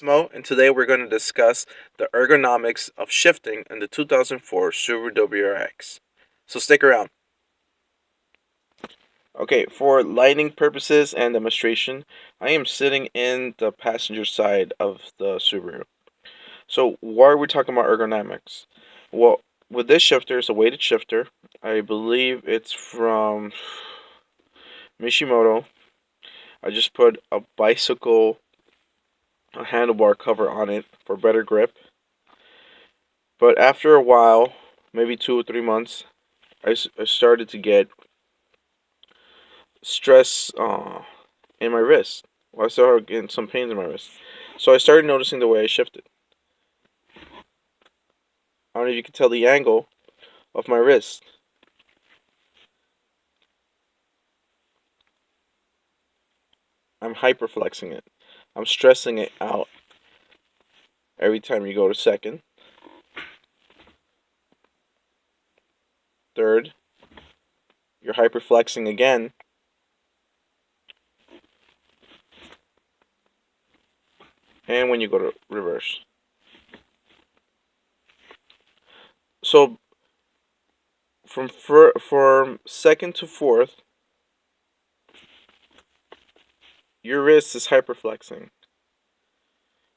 Mo, and today we're going to discuss the ergonomics of shifting in the 2004 Subaru WRX. So stick around. Okay, for lighting purposes and demonstration, I am sitting in the passenger side of the Subaru. So why are we talking about ergonomics? Well, with this shifter, it's a weighted shifter. I believe it's from Mishimoto. I just put a bicycle handlebar cover on it for better grip. But after a while, maybe 2 or 3 months, I started to get stress in my wrist. Well, I started getting some pains in my wrist. So I started noticing the way I shifted. I don't know if you can tell the angle of my wrist. I'm hyperflexing it. I'm stressing it out every time you go to second, third, you're hyperflexing again, and when you go to reverse. So from second to fourth, your wrist is hyperflexing.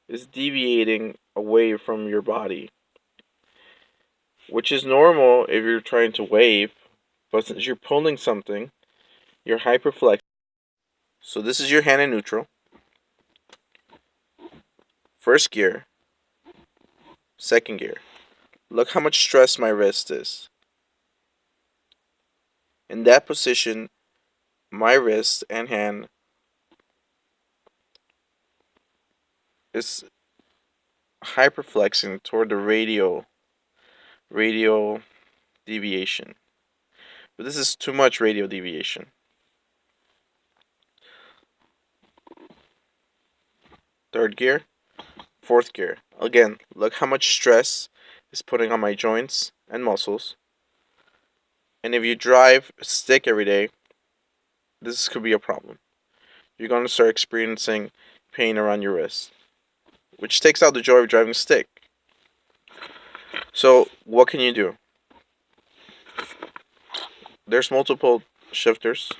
It's deviating away from your body, which is normal if you're trying to wave, but since you're pulling something, you're hyperflexing. So this is your hand in neutral. First gear, second gear. Look how much stress my wrist is. In that position, my wrist and hand is hyperflexing toward the radial deviation. But this is too much radial deviation. Third gear, fourth gear. Again, look how much stress is putting on my joints and muscles. And if you drive stick every day, this could be a problem. You're going to start experiencing pain around your wrist, which takes out the joy of driving stick. So, what can you do? There's multiple shifters.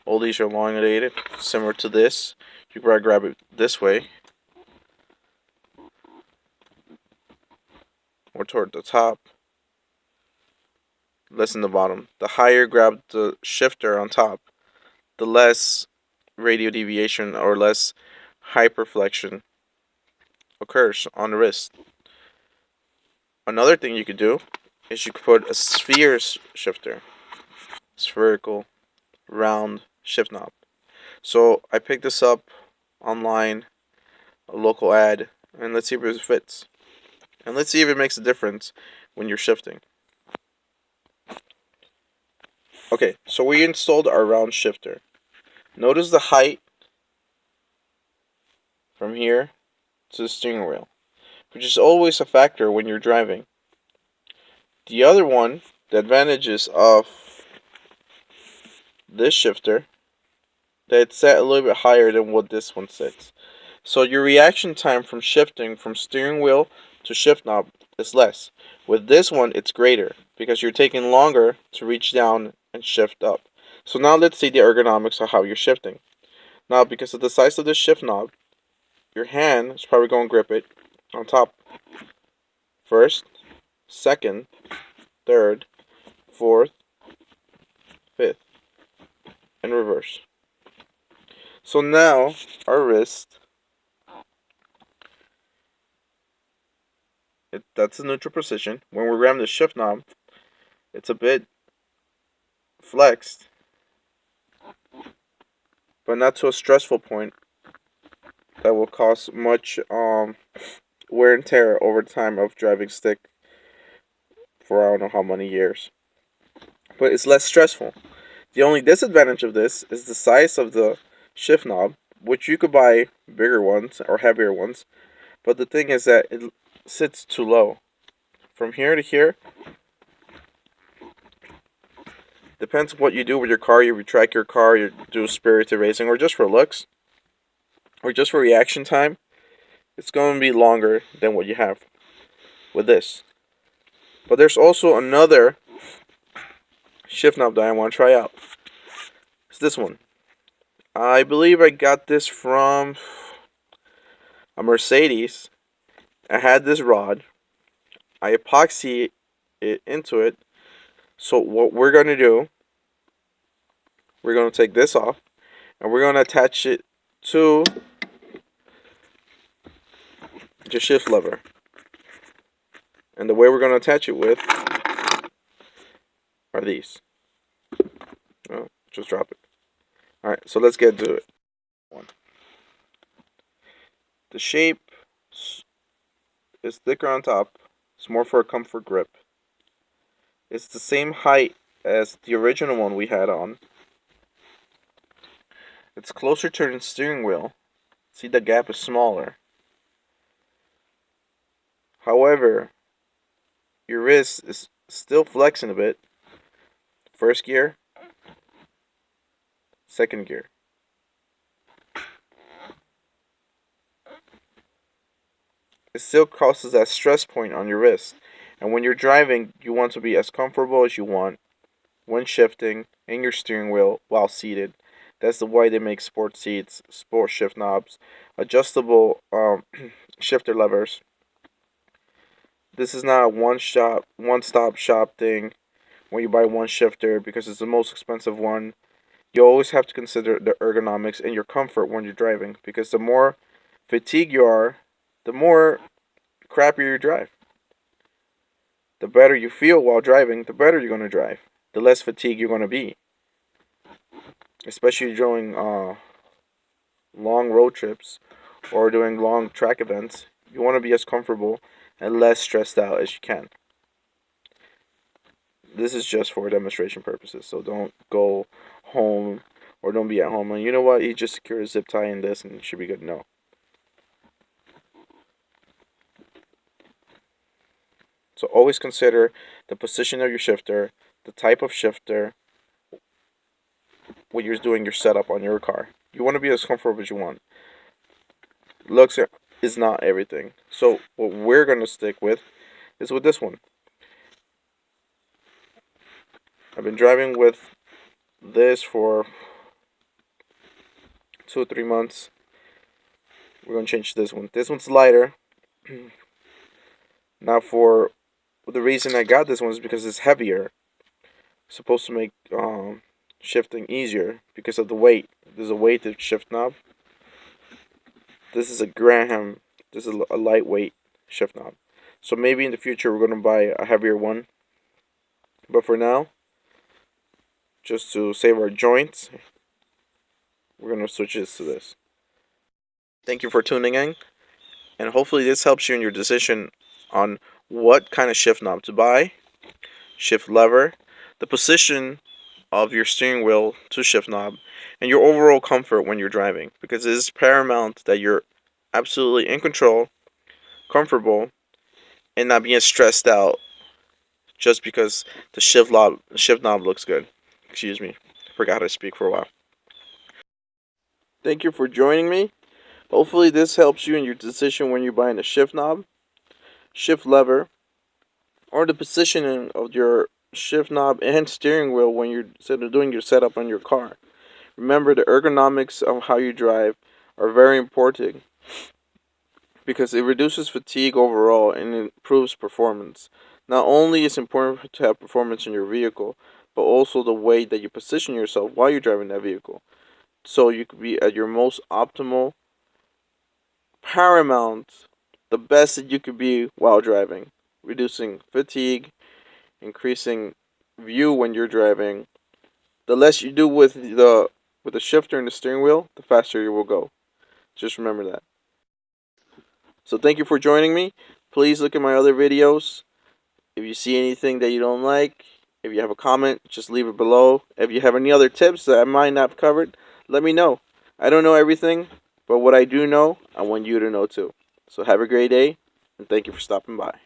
All these are elongated, similar to this. You can grab it this way, or toward the top, less in the bottom. The higher you grab the shifter on top, the less radial deviation or less hyperflexion occurs on the wrist. Another thing you could do is you could put a sphere shifter, spherical, round shift knob. So I picked this up online, a local ad, and let's see if it fits. And let's see if it makes a difference when you're shifting. Okay, so we installed our round shifter. Notice the height from here to the steering wheel, which is always a factor when you're driving. The other one, the advantages of this shifter, that it's set a little bit higher than what this one sits. So your reaction time from shifting from steering wheel to shift knob is less. With this one, it's greater because you're taking longer to reach down and shift up. So now let's see the ergonomics of how you're shifting. Now, because of the size of this shift knob, your hand is probably going to grip it on top. First, second, third, fourth, fifth, and reverse. So now our wrist, that's the neutral position. When we ram the shift knob, it's a bit flexed, but not to a stressful point that will cause much wear and tear over time of driving stick for I don't know how many years. But it's less stressful. The only disadvantage of this is the size of the shift knob, which you could buy bigger ones or heavier ones. But the thing is that it sits too low. From here to here, depends what you do with your car. You retract your car, you do spirited racing, or just for looks, or just for reaction time. it's going to be longer than what you have with this. But there's also another shift knob that I want to try out. It's this one. I believe I got this from a Mercedes. I had this rod. I epoxy it into it. So what we're going to do, we're going to take this off and we're going to attach it to the shift lever. And the way we're going to attach it with are these. Oh, just drop it. Alright, so let's get to it. The shape is thicker on top. It's more for a comfort grip. It's the same height as the original one we had on. It's closer to the steering wheel. See, the gap is smaller. However, your wrist is still flexing a bit. First gear, second gear. It still causes that stress point on your wrist. And when you're driving, you want to be as comfortable as you want when shifting in your steering wheel while seated. That's the why they make sport seats, sport shift knobs, adjustable shifter levers. This is not a one-stop shop thing when you buy one shifter because it's the most expensive one. You always have to consider the ergonomics and your comfort when you're driving because the more fatigued you are, the more crappier you drive. The better you feel while driving, the better you're going to drive. The less fatigued you're going to be. Especially during long road trips or doing long track events. You want to be as comfortable and less stressed out as you can. This is just for demonstration purposes, so don't go home or don't be at home and you know what, you just secure a zip tie in this and it should be good. No. So always consider the position of your shifter, the type of shifter, when you're doing your setup on your car. You want to be as comfortable as you want. Looks is not everything. So what we're going to stick with is with this one. I've been driving with this for 2 or 3 months. We're going to change this one. This one's lighter. Now for the reason I got this one is because it's heavier. It's supposed to make shifting easier because of the weight. There's a weighted shift knob. This is a Graham. This is a lightweight shift knob. So maybe in the future we're going to buy a heavier one. But for now, just to save our joints, we're going to switch this to this. Thank you for tuning in. And hopefully this helps you in your decision on what kind of shift knob to buy, shift lever, the position of your steering wheel to shift knob, and your overall comfort when you're driving. Because it is paramount that you're absolutely in control, comfortable, and not being stressed out just because the shift knob looks good. Excuse me, forgot how to speak for a while. Thank you for joining me. Hopefully this helps you in your decision when you're buying a shift knob, shift lever, or the positioning of your shift knob and steering wheel when you're doing your setup on your car. Remember, the ergonomics of how you drive are very important because it reduces fatigue overall and improves performance. Not only is it important to have performance in your vehicle, but also the way that you position yourself while you're driving that vehicle. So you could be at your most optimal, paramount, the best that you could be while driving. Reducing fatigue, increasing view when you're driving. The less you do with the shifter and the steering wheel, the faster you will go. Just remember that. So thank you for joining me. Please look at my other videos. If you see anything that you don't like, if you have a comment, just leave it below. If you have any other tips that I might not have covered, let me know. I don't know everything, but what I do know, I want you to know too. So have a great day, and thank you for stopping by.